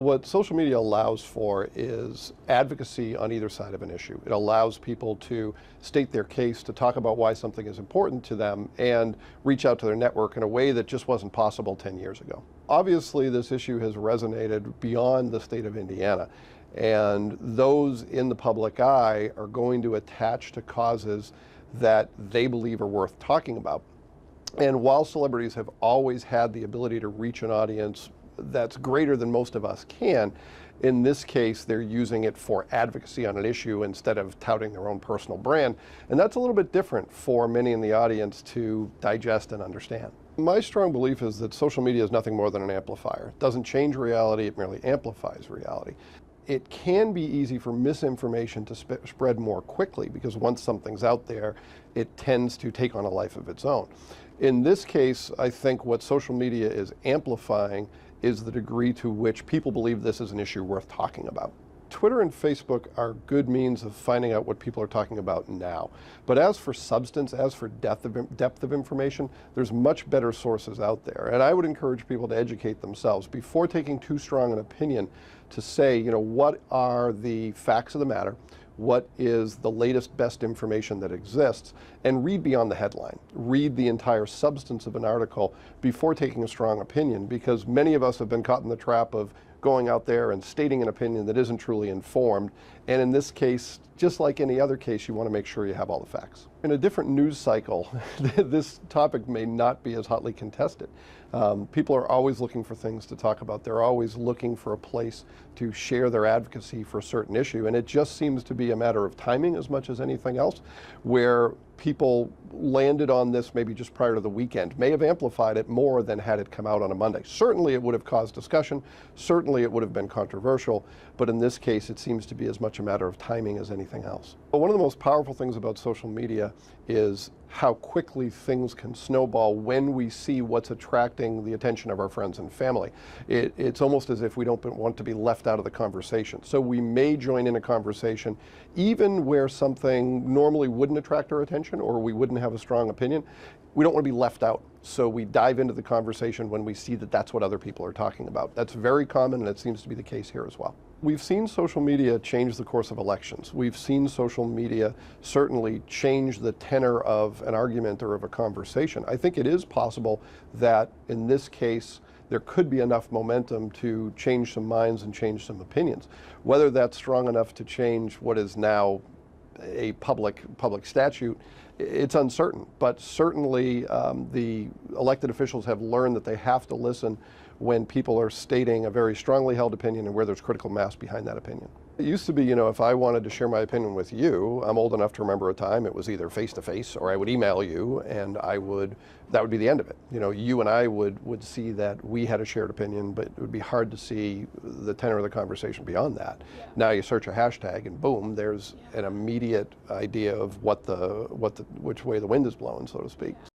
What social media allows for is advocacy on either side of an issue. It allows people to state their case, to talk about why something is important to them, and reach out to their network in a way that just wasn't possible 10 years ago. Obviously, this issue has resonated beyond the state of Indiana, and those in the public eye are going to attach to causes that they believe are worth talking about. And while celebrities have always had the ability to reach an audience that's greater than most of us can, in this case, they're using it for advocacy on an issue instead of touting their own personal brand. And that's a little bit different for many in the audience to digest and understand. My strong belief is that social media is nothing more than an amplifier. It doesn't change reality, it merely amplifies reality. It can be easy for misinformation to spread more quickly because once something's out there, it tends to take on a life of its own. In this case, I think what social media is amplifying is the degree to which people believe this is an issue worth talking about. Twitter and Facebook are good means of finding out what people are talking about now. But as for substance, as for depth of information, there's much better sources out there. And I would encourage people to educate themselves before taking too strong an opinion to say, what are the facts of the matter? What is the latest, best information that exists, and read beyond the headline. Read the entire substance of an article before taking a strong opinion, because many of us have been caught in the trap of going out there and stating an opinion that isn't truly informed. And in this case, just like any other case, you want to make sure you have all the facts. In a different news cycle, this topic may not be as hotly contested. People are always looking for things to talk about. They're always looking for a place to share their advocacy for a certain issue. And it just seems to be a matter of timing as much as anything else, where people landed on this maybe just prior to the weekend, may have amplified it more than had it come out on a Monday. Certainly it would have caused discussion, certainly it would have been controversial, but in this case it seems to be as much a matter of timing as anything else. But one of the most powerful things about social media is how quickly things can snowball when we see what's attracting the attention of our friends and family. It's almost as if we don't want to be left out of the conversation. So we may join in a conversation even where something normally wouldn't attract our attention or we wouldn't have a strong opinion. We don't want to be left out. So we dive into the conversation when we see that that's what other people are talking about. That's very common, and it seems to be the case here as well. We've seen social media change the course of elections. We've seen social media certainly change the tenor of an argument or of a conversation. I think it is possible that in this case, there could be enough momentum to change some minds and change some opinions. Whether that's strong enough to change what is now a public statute, it's uncertain, but certainly the elected officials have learned that they have to listen when people are stating a very strongly held opinion and where there's critical mass behind that opinion. It used to be, if I wanted to share my opinion with you, I'm old enough to remember a time it was either face-to-face or I would email you and that would be the end of it. You and I would see that we had a shared opinion, but it would be hard to see the tenor of the conversation beyond that. Yeah. Now you search a hashtag and boom, there's an immediate idea of which way the wind is blowing, so to speak.